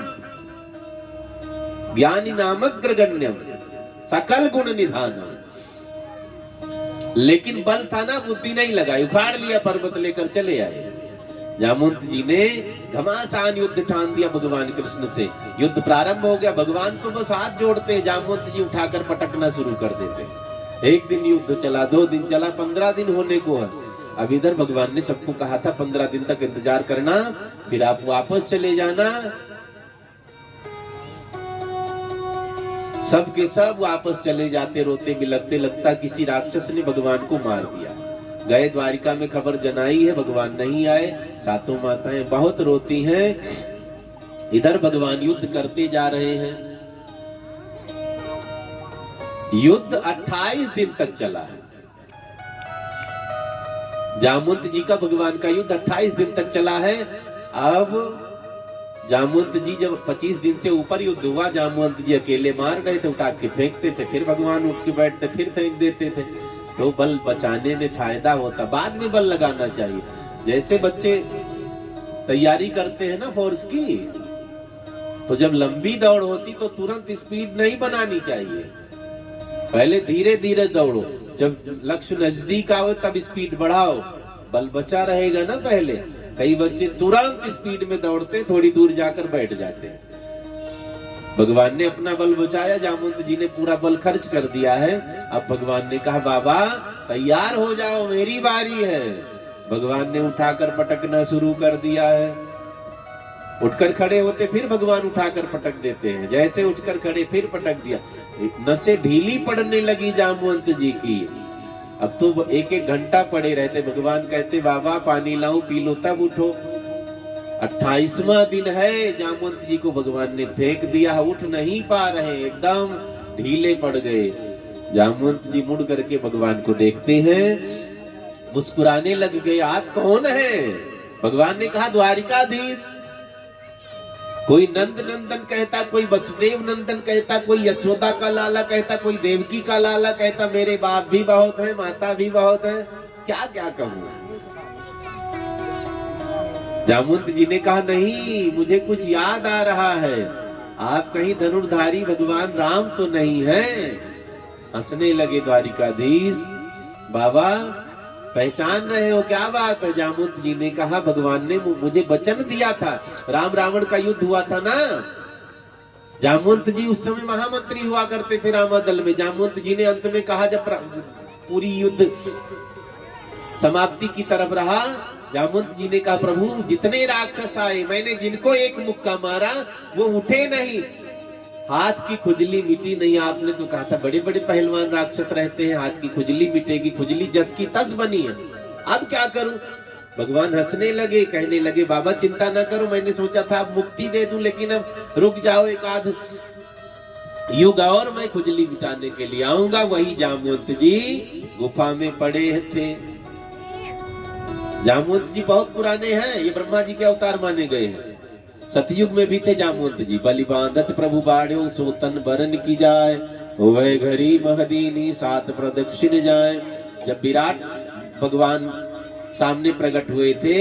ज्ञानी नामग्रगण्यम सकल गुण निधानम। लेकिन बल था ना, बुद्धि नहीं लगाई, उखाड़ लिया पर्वत, लेकर चले आए। जामवंत जी ने घमासान युद्ध ठान दिया भगवान कृष्ण से। युद्ध प्रारंभ हो गया, भगवान तो बस हाथ जोड़ते, जामवंत जी उठाकर पटकना शुरू कर देते। एक दिन युद्ध चला, 2 दिन चला, 15 दिन होने को है। अब इधर भगवान ने सबको कहा था 15 दिन तक इंतजार करना, फिर आप वापस चले जाना। सब के सब वापस चले जाते, रोते बिलखते, लगता किसी राक्षस ने भगवान को मार दिया। गए द्वारिका में, खबर जनाई है भगवान नहीं आए। सातों माताएं बहुत रोती हैं। इधर भगवान युद्ध करते जा रहे हैं। युद्ध 28 दिन तक चला है। जामवंत जी का भगवान का युद्ध 28 दिन तक चला है। अब जामवंत जी जब 25 दिन से ऊपर युद्ध हुआ, जामवंत जी अकेले मार रहे थे, उठा के फेंकते थे, फिर भगवान उठ के बैठते, फिर फेंक देते थे। तो बल बचाने में फायदा होता, बाद में बल लगाना चाहिए। जैसे बच्चे तैयारी करते हैं ना फोर्स की, तो जब लंबी दौड़ होती तो तुरंत स्पीड नहीं बनानी चाहिए, पहले धीरे धीरे दौड़ो। जब लक्ष्य नजदीक आओ तब स्पीड बढ़ाओ, बल बचा रहेगा ना। पहले कई बच्चे तुरंत स्पीड में दौड़ते, थोड़ी दूर जाकर बैठ जाते। भगवान ने अपना बल बचाया, जामवंत जी ने पूरा बल खर्च कर दिया है। अब भगवान ने कहा बाबा तैयार हो जाओ, मेरी बारी है। भगवान ने उठाकर पटकना शुरू कर दिया है। उठकर खड़े होते, फिर भगवान उठाकर पटक देते हैं। जैसे उठकर खड़े, फिर पटक दिया। नसें ढीली पड़ने लगी जामवंत जी की। अब तो 1-1 घंटा पड़े रहते। भगवान कहते बाबा पानी लाऊं पी लो तब उठो। 28वां दिन है, जामवंत जी को भगवान ने फेंक दिया, उठ नहीं पा रहे, एकदम ढीले पड़ गए। जामवंत जी मुड़ करके भगवान को देखते हैं, मुस्कुराने लग गए। आप कौन हैं? भगवान ने कहा द्वारिकाधीश। कोई नंद नंदन कहता, कोई वसुदेव नंदन कहता, कोई यशोदा का लाला कहता, कोई देवकी का लाला कहता। मेरे बाप भी बहुत है, माता भी बहुत है, क्या क्या कहूँ। जामवंत जी ने कहा नहीं, मुझे कुछ याद आ रहा है। आप कहीं धनुर्धारी भगवान राम तो नहीं है? हंसने लगे द्वारिकाधीश। बाबा पहचान रहे हो, क्या बात है? जामवंत जी ने कहा भगवान ने मुझे वचन दिया था, राम रावण का युद्ध हुआ था ना। जामवंत जी उस समय महामंत्री हुआ करते थे रामादल में। जामवंत जी ने अंत में कहा, जब पूरी युद्ध समाप्ति की तरफ रहा, जामवंत जी ने कहा प्रभु जितने राक्षस आए, मैंने जिनको एक मुक्का मारा वो उठे नहीं, हाथ की खुजली मिटी नहीं। आपने तो कहा था बड़े बड़े पहलवान राक्षस रहते हैं, हाथ की खुजली मिटेगी, खुजली जस की तस बनी है, अब क्या करूं? भगवान हंसने लगे, कहने लगे बाबा चिंता ना करो, मैंने सोचा था अब मुक्ति दे दूं, लेकिन अब रुक जाओ, एक आध युग और मैं खुजली मिटाने के लिए आऊंगा। वही जामवंत जी गुफा में पड़े थे। जामवंत जी बहुत पुराने हैं, ये ब्रह्मा जी के अवतार माने गए हैं। सतयुग में भी थे जामवंत जी। बलि बांधत प्रभु बाढ़ो, सोतन बरन की जाए, वह घरी महदीनी 7 प्रदक्षिण जाए। जब विराट भगवान सामने प्रकट हुए थे,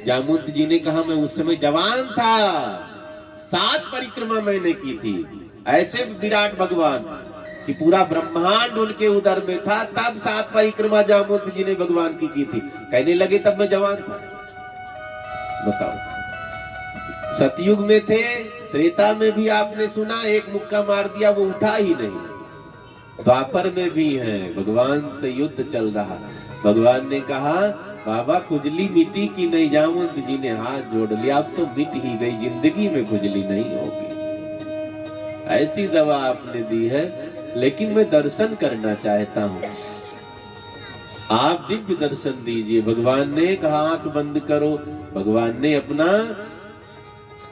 जामवंत जी ने कहा मैं उस समय जवान था, 7 परिक्रमा मैंने की थी। ऐसे विराट भगवान कि पूरा ब्रह्मांड उनके उदर में था, तब 7 परिक्रमा जामवंत जी ने भगवान की थी। कहने लगे तब मैं जवान था। बताओ, सतयुग में थे, त्रेता में भी आपने सुना एक मुक्का मार दिया वो उठा ही नहीं। द्वापर में भी है, भगवान से युद्ध चल रहा। भगवान ने कहा बाबा खुजली मिटी की नहीं? जामवंत जी ने हाथ जोड़ लिया, अब तो मिट ही गई, जिंदगी में खुजली नहीं होगी। ऐसी दवा आपने दी है, लेकिन मैं दर्शन करना चाहता हूँ, आप दिव्य दर्शन दीजिए। भगवान ने कहा आंख बंद करो। भगवान ने अपना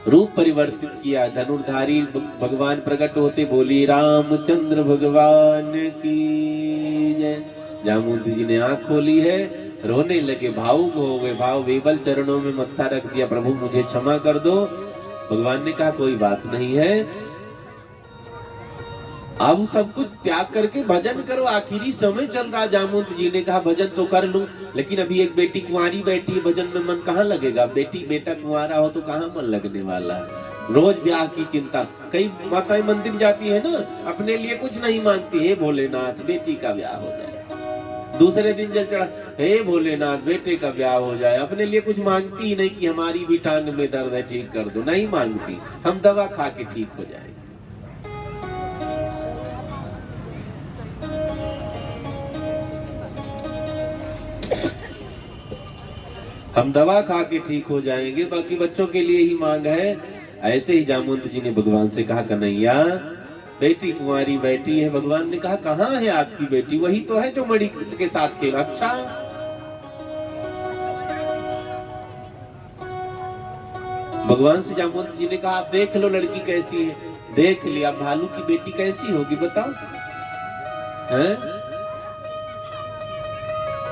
रूप परिवर्तित किया। धनुर्धारी भगवान प्रकट होते, बोली रामचंद्र भगवान की जय। जामवंत जी ने आंख खोली है, रोने लगे, भावुक हो गए, भाव विवल चरणों में मत्था रख दिया, प्रभु मुझे क्षमा कर दो। भगवान ने कहा कोई बात नहीं है, अब सब कुछ त्याग करके भजन करो, आखिरी समय चल रहा। जामवंत जी ने कहा भजन तो कर लूं, लेकिन अभी एक बेटी कुंवारी बैठी है, भजन में मन कहाँ लगेगा? बेटी बेटा कुंवारा हो तो कहाँ मन लगने वाला है? रोज ब्याह की चिंता। कई माताएं मंदिर जाती है ना, अपने लिए कुछ नहीं मांगती है, भोलेनाथ बेटी का ब्याह हो जाए। दूसरे दिन जल चढ़ा, हे भोलेनाथ बेटे का ब्याह हो जाए। अपने लिए कुछ मांगती ही नहीं कि हमारी भी टांग में दर्द है ठीक कर दो, नहीं मांगती, हम दवा खा के ठीक हो जाए। हम दवा खा के ठीक हो जाएंगे, बाकी बच्चों के लिए ही मांग है। ऐसे ही जामुन जी ने भगवान से कहा, कन्हैया बेटी कुंवारी बैठी है। भगवान ने कहा, कहाँ है आपकी बेटी? वही तो है जो मणि के साथ खेला। अच्छा, भगवान से जामुन जी ने कहा, आप देख लो लड़की कैसी है। देख लिया, भालू की बेटी कैसी होगी बताओ? हैं?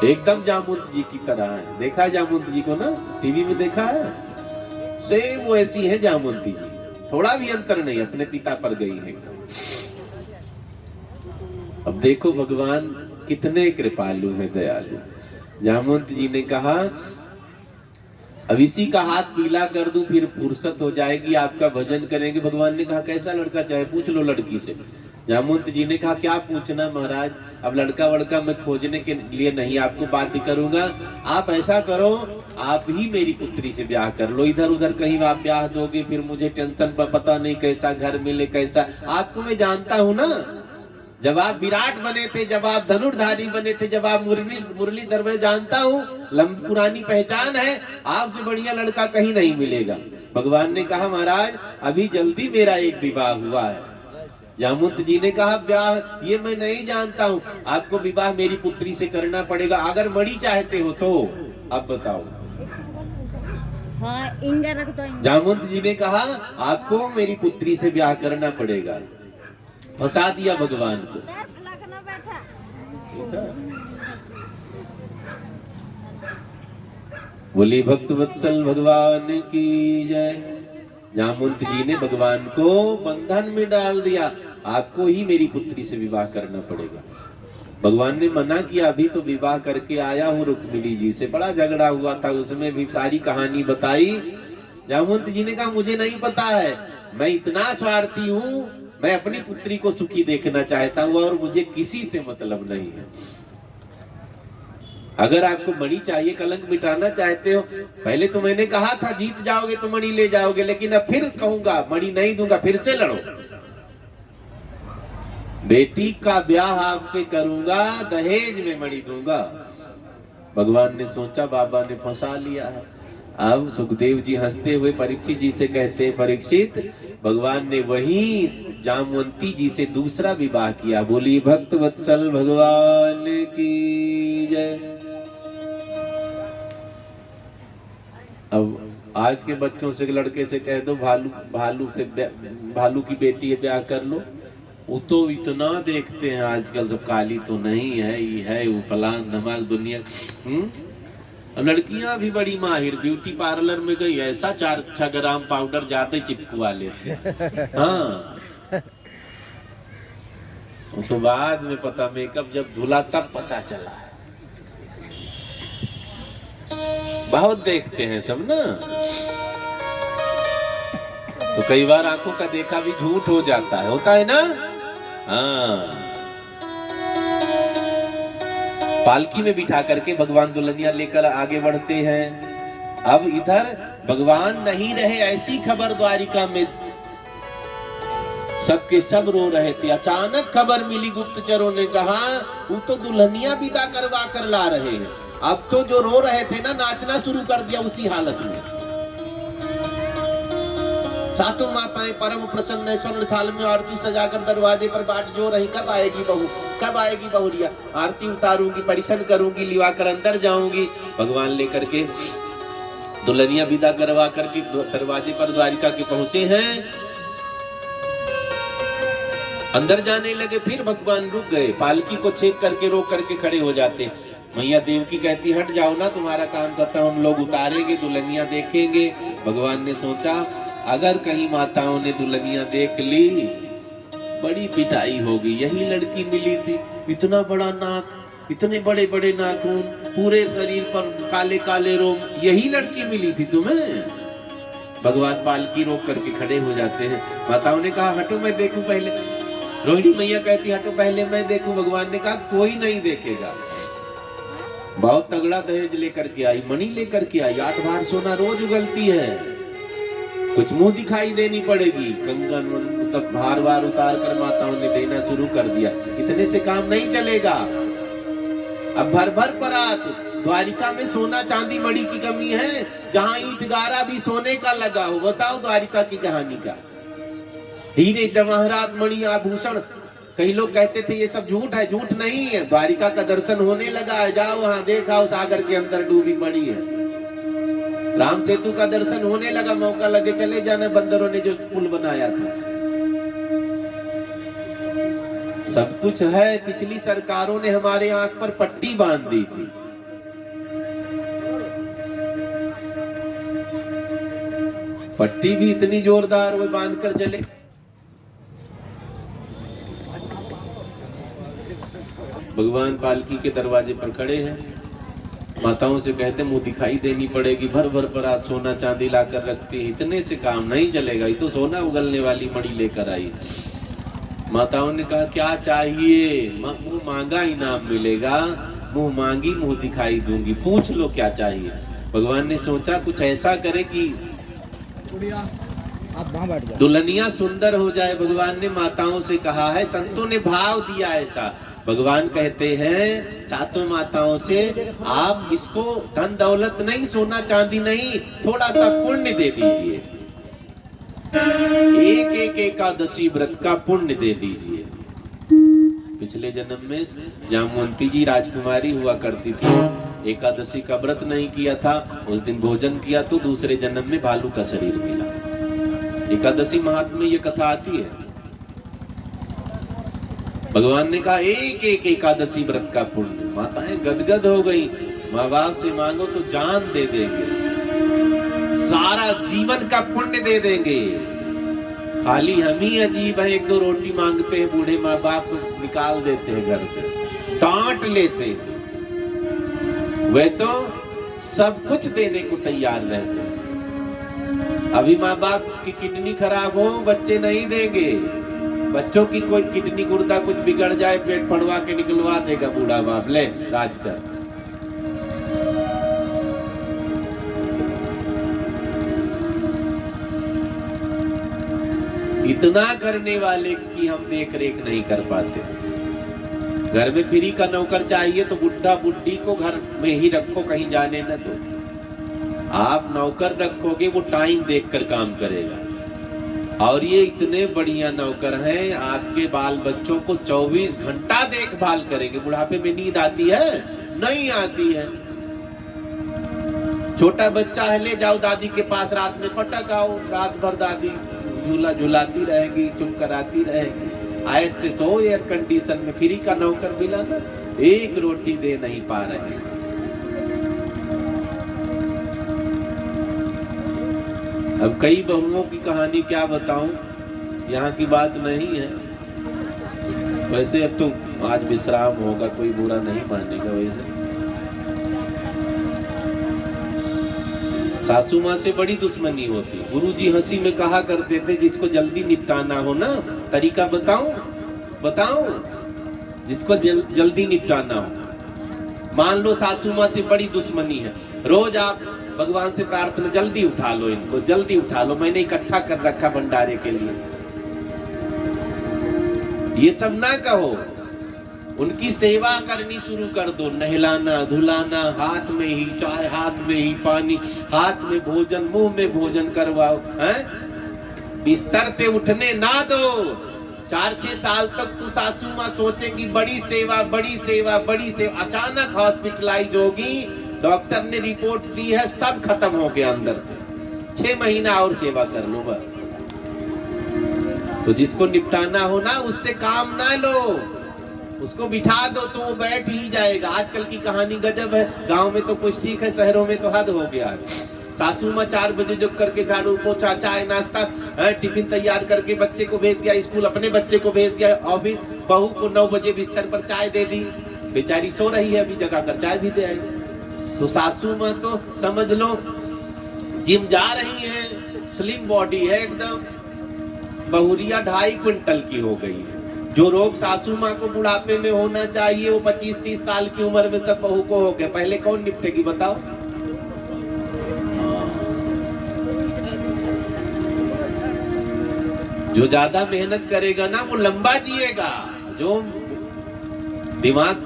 एकदम जामुन जी की तरह है। देखा है जामुन जी को ना, टीवी में देखा है, सेम वैसी है जामुन जी, थोड़ा भी अंतर नहीं, अपने पिता पर गई है एकदम। अब देखो भगवान कितने कृपालु हैं, दयालु। जामुन जी ने कहा, अब इसी का हाथ पीला कर दूं फिर फुर्सत हो जाएगी, आपका भजन करेंगे। भगवान ने कहा, कैसा लड़का चाहे पूछ लो लड़की से। जामुन जी ने कहा, क्या पूछना महाराज, अब लड़का वड़का मैं खोजने के लिए नहीं आपको बात ही करूंगा। आप ऐसा करो, आप ही मेरी पुत्री से ब्याह कर लो। इधर उधर कहीं आप ब्याह दोगे फिर मुझे टेंशन, पर पता नहीं कैसा घर मिले कैसा। आपको मैं जानता हूं ना, जब आप विराट बने थे, जब आप धनुर्धारी बने थे, जब आप मुरलीधर बने, जानता हूँ, लंबी पुरानी पहचान है, आपसे बढ़िया लड़का कहीं नहीं मिलेगा। भगवान ने कहा, महाराज अभी जल्दी मेरा एक विवाह हुआ है। जामुन जी ने कहा, ब्याह ये मैं नहीं जानता हूँ, आपको विवाह मेरी पुत्री से करना पड़ेगा, अगर मणि चाहते हो तो। अब बताओ। हाँ, इंगा रख दो। जामुन जी ने कहा, आपको मेरी पुत्री से ब्याह करना पड़ेगा। फंसा दिया भगवान को। बोली भक्त वत्सल भगवान की जय। जामुन जी ने भगवान को बंधन में डाल दिया, आपको ही मेरी पुत्री से विवाह करना पड़ेगा। भगवान ने मना किया, अभी तो विवाह करके आया हूँ रुक्मिणी जी से, बड़ा झगड़ा हुआ था, उसमें भी सारी कहानी बताई। जामुन जी ने कहा, मुझे नहीं पता है, मैं इतना स्वार्थी हूँ, मैं अपनी पुत्री को सुखी देखना चाहता हूँ और मुझे किसी से मतलब नहीं है। अगर आपको मणि चाहिए, कलंक मिटाना चाहते हो, पहले तो मैंने कहा था जीत जाओगे तो मणि ले जाओगे, लेकिन अब फिर कहूंगा मणि नहीं दूंगा, फिर से लड़ो। बेटी का ब्याह आपसे करूंगा, दहेज में मणि दूंगा। भगवान ने सोचा बाबा ने फंसा लिया है। अब सुखदेव जी हंसते हुए परीक्षित जी से कहते हैं, परीक्षित भगवान ने वही जामवंती जी से दूसरा विवाह किया। बोली भक्त वत्सल भगवान की जय। अब आज के बच्चों से, लड़के से कह दो भालू की बेटी है ब्याह कर लो, वो तो इतना देखते हैं आजकल, तो काली तो नहीं है, ये है वो फलान धमाक दुनिया। अब लड़कियां भी बड़ी माहिर, ब्यूटी पार्लर में गई, ऐसा 4-6 ग्राम पाउडर जाते चिपकवा लेते। हाँ, तो बाद में पता, मेकअप जब धुला तब पता चला। बहुत देखते हैं सब ना, तो कई बार आंखों का देखा भी झूठ हो जाता है, होता है ना। हाँ, पालकी में बिठा करके भगवान दुल्हनिया लेकर आगे बढ़ते हैं। अब इधर भगवान नहीं रहे, ऐसी खबर द्वारिका में सबके सब रो रहे थे। अचानक खबर मिली, गुप्तचरों ने कहा वो तो दुल्हनिया विदा करवा कर ला रहे हैं। अब तो जो रो रहे थे ना, नाचना शुरू कर दिया उसी हालत में। सातों माताएं परम प्रसन्न है, स्वर्ण थाल में आरती सजाकर दरवाजे पर बाट जो रही, कब आएगी बहू, कब आएगी बहुरिया, आरती उतारूंगी, परिशन करूंगी, लिवा कर अंदर जाऊंगी। भगवान लेकर के दुल्हनिया विदा करवा करके दरवाजे पर द्वारिका के पहुंचे हैं, अंदर जाने लगे, फिर भगवान रुक गए, पालकी को छेक करके रोक करके खड़े हो जाते। मैया देवकी कहती, हट जाओ ना, तुम्हारा काम खत्म, हम लोग उतारेंगे, दुल्हनिया देखेंगे। भगवान ने सोचा, अगर कहीं माताओं ने दुल्हनिया देख ली, बड़ी पिटाई होगी। यही लड़की मिली थी, इतना बड़ा नाक, इतने बड़े बड़े नाखून, पूरे शरीर पर काले काले रोम, यही लड़की मिली थी तुम्हें। भगवान पालकी रोक करके खड़े हो जाते हैं। माताओं ने कहा, हटो मैं देखूं पहले। रोहिणी मैया कहती, हटो पहले मैं देखूं। भगवान ने कहा, कोई नहीं देखेगा। बहुत तगड़ा दहेज लेकर के आई, मणि लेकर के आई, 8 बार सोना रोज उगलती है। कुछ मुंह दिखाई देनी पड़ेगी, कंगन सब बार बार उतार कर माताओं ने देना शुरू कर दिया। इतने से काम नहीं चलेगा। अब भर भर परात, द्वारिका में सोना चांदी मणि की कमी है, जहां ईंट गारा भी सोने का लगा हो। बताओ द्वारिका की कहानी का। हीरे जवाहरात मणि आभूषण, कई लोग कहते थे ये सब झूठ है, झूठ नहीं है। द्वारिका का दर्शन होने लगा है, जाओ वहां देखा, उस सागर के अंदर डूबी मणि है। राम सेतु का दर्शन होने लगा, मौका लगे चले जाना, बंदरों ने जो पुल बनाया था। सब कुछ है। पिछली सरकारों ने हमारे आंख पर पट्टी बांध दी थी। पट्टी भी इतनी जोरदार वो बांध कर चले। भगवान पालकी के दरवाजे पर खड़े हैं, माताओं से कहते मुंह दिखाई देनी पड़ेगी, भर भर पर आज सोना चांदी लाकर रखती है, इतने से काम नहीं चलेगा। ये तो सोना उगलने वाली मणि लेकर आई। माताओं ने कहा क्या चाहिए? मुंह मांगा इनाम मिलेगा, मुंह मांगी मुंह दिखाई दूंगी, पूछ लो क्या चाहिए। भगवान ने सोचा कुछ ऐसा करे कि दुल्हनिया सुंदर हो जाए। भगवान ने माताओं से कहा है, संतों ने भाव दिया ऐसा। भगवान कहते हैं सातों माताओं से, आप इसको धन दौलत नहीं, सोना चांदी नहीं, थोड़ा सा पुण्य दे दीजिए। एक एक एकादशी व्रत का पुण्य दे दीजिए। पिछले जन्म में जामवंती जी राजकुमारी हुआ करती थी, एकादशी का व्रत नहीं किया था, उस दिन भोजन किया तो दूसरे जन्म में भालू का शरीर मिला। एकादशी महात्म्य में ये कथा आती है। भगवान ने कहा एक एक एकादशी व्रत का पुण्य। माताएं गदगद हो गई, माँ बाप से मांगो तो जान दे देंगे, सारा जीवन का पुण्य दे देंगे। खाली हम ही अजीब है, 1-2 रोटी मांगते हैं, बूढ़े माँ बाप तो निकाल देते हैं घर से, डांट लेते हैं। वे तो सब कुछ देने को तैयार रहते हैं। अभी माँ बाप की किडनी खराब हो, बच्चे नहीं देंगे। बच्चों की कोई किडनी गुर्दा कुछ बिगड़ जाए, पेट फड़वा के निकलवा देगा बूढ़ा बाप, ले राज कर। इतना करने वाले की हम देख रेख नहीं कर पाते। घर में फ्री का नौकर चाहिए तो बुढ़ा बुढ़ी को घर में ही रखो, कहीं जाने न दो। आप नौकर रखोगे वो टाइम देखकर काम करेगा। और ये इतने बढ़िया नौकर हैं, आपके बाल बच्चों को 24 घंटा देखभाल करेंगे। बुढ़ापे में नींद आती है? नहीं आती है। छोटा बच्चा है, ले जाओ दादी के पास, रात में पटक आओ, रात भर दादी झूला झुलाती रहेगी, चुप कराती रहेगी। आयस से सो, एयर कंडीशन में। फ्री का नौकर मिला ना, एक रोटी दे नहीं पा रहे। अब कई बहुओं की कहानी क्या बताऊं, यहाँ की बात नहीं है। वैसे अब तो आज विश्राम होगा, कोई बुरा नहीं मानेगा। वैसे सासू माँ से बड़ी दुश्मनी होती। गुरुजी हंसी में कहा करते थे, जिसको जल्दी निपटाना हो ना, तरीका बताऊं, जिसको जल्दी निपटाना हो। मान लो सासू माँ से बड़ी दुश्मनी है, रोज आप भगवान से प्रार्थना, जल्दी उठा लो इनको, जल्दी उठा लो, मैंने इकट्ठा कर रखा भंडारे के लिए। ये सब ना कहो, उनकी सेवा करनी शुरू कर दो। नहलाना धुलाना, हाथ में ही चाय, हाथ में ही पानी, हाथ में भोजन, मुंह में भोजन करवाओ। हैं? बिस्तर से उठने ना दो। 4-6 साल तक तो सासू माँ सोचेगी बड़ी सेवा, बड़ी सेवा, बड़ी सेवा। अचानक हॉस्पिटलाइज होगी, डॉक्टर ने रिपोर्ट दी है सब खत्म हो गया अंदर से, 6 महीना और सेवा कर लो बस। तो जिसको निपटाना हो ना, उससे काम ना लो, उसको बिठा दो तो वो बैठ ही जाएगा। आजकल की कहानी गजब है। गांव में तो कुछ ठीक है, शहरों में तो हद हो गया है। सासू माँ 4 बजे जो करके झाड़ू पोछा, चाय नाश्ता, टिफिन तैयार करके बच्चे को भेज दिया स्कूल, अपने बच्चे को भेज दिया ऑफिस, बहू को 9 बजे बिस्तर पर चाय दे दी, बेचारी सो रही है, अभी जगा कर चाय भी दे आई। तो सासू माँ तो समझ लो जिम जा रही है, स्लिम बॉडी है एकदम, बहुरिया 2.5 क्विंटल की हो गई है। जो रोग सासू माँ को बुढ़ापे में होना चाहिए वो 25-30 साल की उम्र में सब बहू को हो गया, पहले कौन निपटेगी बताओ? जो ज्यादा मेहनत करेगा ना वो लंबा जिएगा। जो दिमाग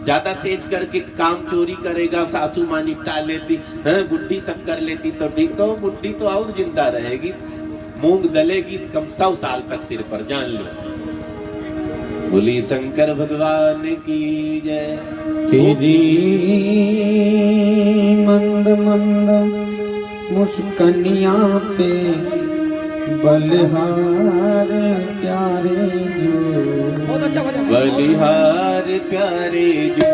ज्यादा तेज करके काम चोरी करेगा, सासू माँ निपटा लेती है, बुढ़ी सब कर लेती तो ठीक, तो बुढ़ी तो और जिंदा रहेगी, मूंग दलेगी कम 100 साल तक सिर पर, जान लो। बोली शंकर भगवान की जय। तेरी मंद मंद मुस्कनिया पे बलिहार प्यारे जो, बलिहार प्यारे जो।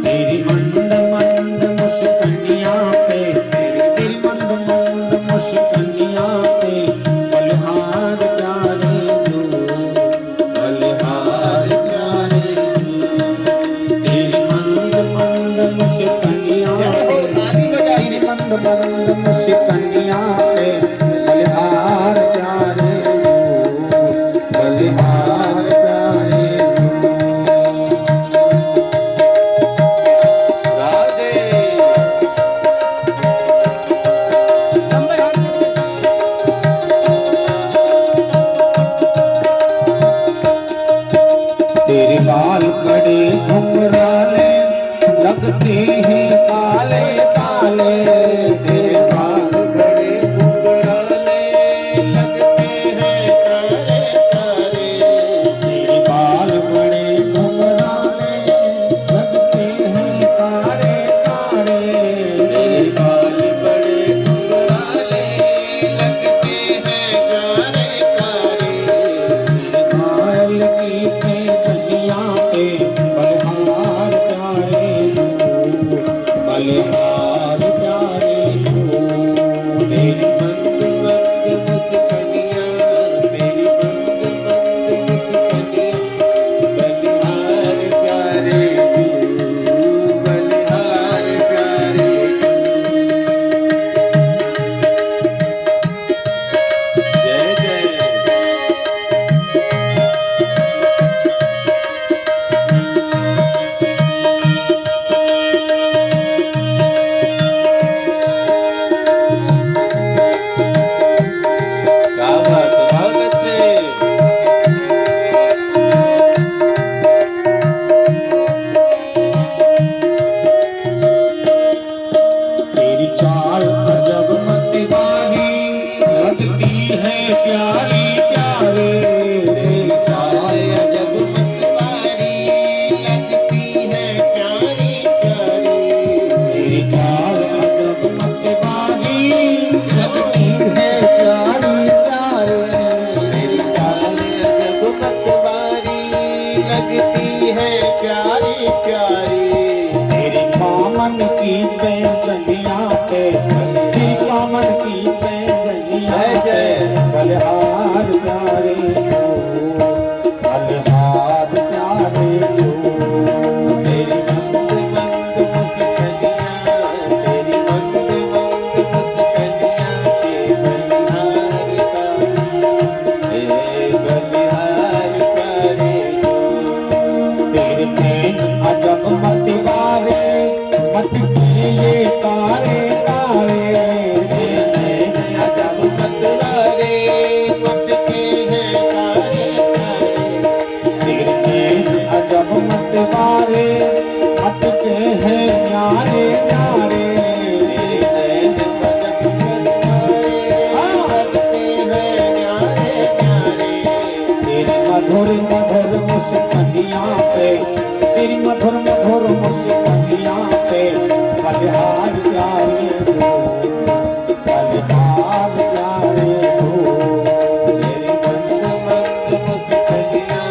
तेरी मंद मंद मुस्कनिया पे, तेरी मंद मंद मुस्कनिया पे बलिहार प्यारे जो, बलिहार प्यारे जो। तेरी मंद मंद मुस्कनिया पे, तेरी मंद मंद मुस्कनिया पे बलिहार प्यारे जो, बलिहार प्यारे जो। राधे। तेरे बाल बड़े घुंघराले लगते हैं काले काले, तेरे बाल बड़े घुंघराले लगते हैं कारे कारे। तेरे बाल बड़े घुंघराले लगते हैं काले काले, मेरे बाल बड़े घुंघराले लगते हैं कारे कारे। घायल की पैंजनिया पे बलिहार प्यारे जो, बलिहार प्यारे जो। तेरी मंद मंद मुस्कनिया, तेरी मंद मंद मुस्कनिया, बलिहार प्यारे जो, बलिहार प्यारे जो। जय जय। क्या बात है, बहुत अच्छे। तेरी चाल अजब मतवारी लगती है प्यारी प्यारे, तेरी चाल अजब मतवारी लगती है प्यारी प्यारी। तेरी चाल अजब मतवारी लगती है प्यारी प्यारे, मेरी चाल अजब मतवारी लगती है प्यारी प्यारी। तेरी पामन की पैंजनिया पे, तेरी पामन की पैंजनिया पे बलिहार प्यारे जो, बलिहार प्यारे जो। तेरी मंद मंद मुस्कनिया, तेरी मंद मंद मुस्कनिया के बलिहार का, ए बलिहार प्यारे जो। तेरे नैन अजब मतवारे मटके ये तारे तारे, तेरे नैन अजब मतवारे मटके हैं कारे कारे। तेरे नैन अजब मतवारे मटके हैं न्यारे न्यारे, तेरे नैन अजब मतवारे लगते हैं न्यारे न्यारे। तेरी मधुर मधुर मुस्कनिया पे, तेरी मधुर मधुर मुस्कनिया पे बलिहार प्यारे जो, बलिहार प्यारे जो। तेरी मंद मंद मुस्कनिया,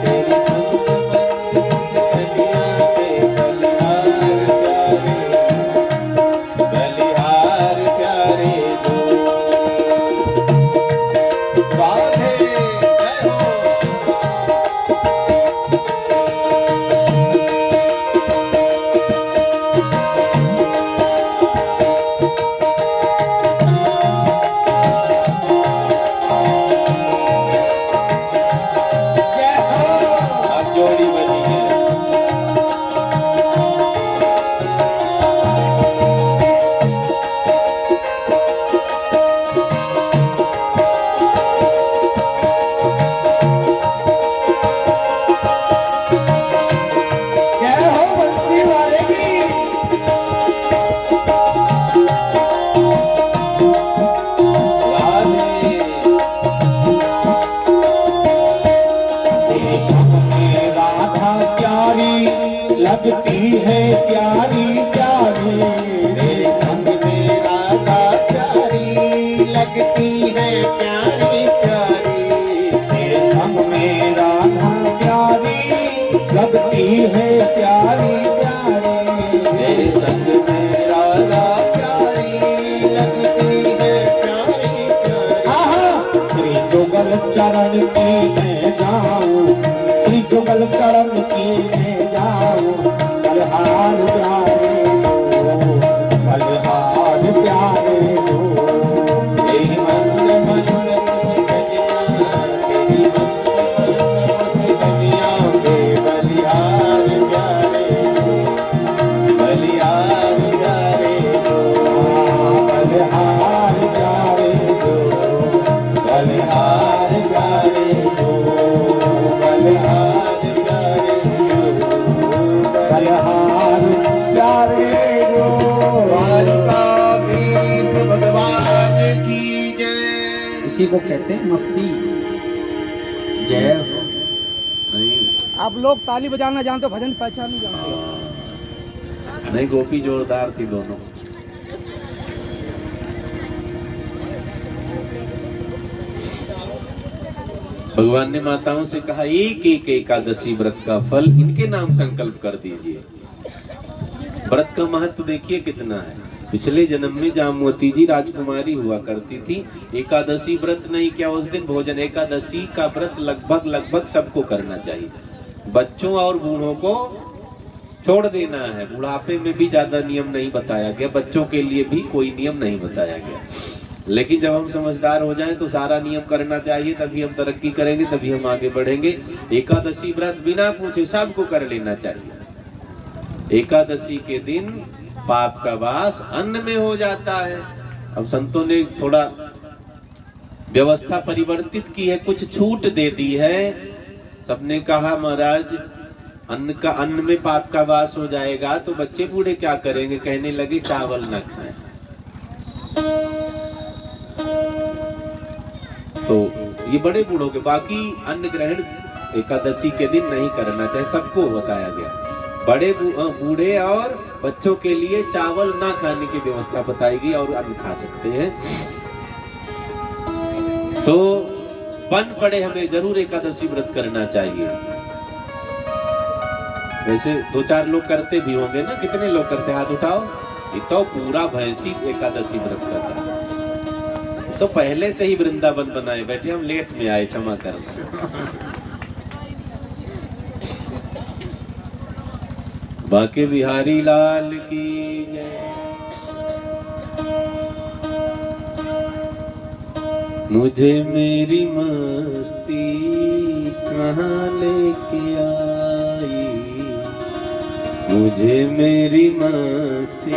तेरी मंद मंद मुस्कनिया के बलिहार प्यारे, बलिहार प्यारे जो। राधे जय हो। को कहते हैं मस्ती। जय हो। नहीं आप लोग ताली बजाना जानते हो, भजन पहचान नहीं जानते। नहीं, गोपी जोरदार थी दोनों। भगवान ने माताओं से कहा एक एक एकादशी व्रत का फल इनके नाम संकल्प कर दीजिए। व्रत का महत्व देखिए कितना है। पिछले जन्म में जामवती जी राजकुमारी हुआ करती थी। एकादशी व्रत नहीं क्या उस दिन भोजन, एकादशी का व्रत लगभग सबको करना चाहिए। बच्चों और बूढ़ों को छोड़ देना है। बुढ़ापे में भी ज्यादा नियम नहीं बताया गया, बच्चों के लिए भी कोई नियम नहीं बताया गया। लेकिन जब हम समझदार हो जाएं तो सारा नियम करना चाहिए, तभी हम तरक्की करेंगे, तभी हम आगे बढ़ेंगे। एकादशी व्रत बिना पूछे सबको कर लेना चाहिए। एकादशी के दिन पाप का वास अन्न में हो जाता है। अब संतों ने थोड़ा व्यवस्था परिवर्तित की है, कुछ छूट दे दी है। सबने कहा महाराज अन्न में पाप का वास हो जाएगा तो बच्चे बूढ़े क्या करेंगे, कहने लगे चावल न खाएं। तो ये बड़े बूढ़ों के, बाकी अन्न ग्रहण एकादशी के दिन नहीं करना चाहिए, सबको बताया गया। बड़े बूढ़े और बच्चों के लिए चावल ना खाने की व्यवस्था बताई गई और अन्न खा सकते हैं। तो बन पड़े हमें जरूर एकादशी व्रत करना चाहिए। वैसे 2-4 लोग करते भी होंगे ना, कितने लोग करते, हाथ उठाओ। ये तो पूरा भैंसी एकादशी व्रत कर रहा है। तो पहले से ही वृंदावन बनाए बैठे, हम लेट में आए, क्षमा करना। बाके बिहारी लाल की जय। मुझे मेरी मस्ती कहाँ लेके आई, मुझे मेरी मस्ती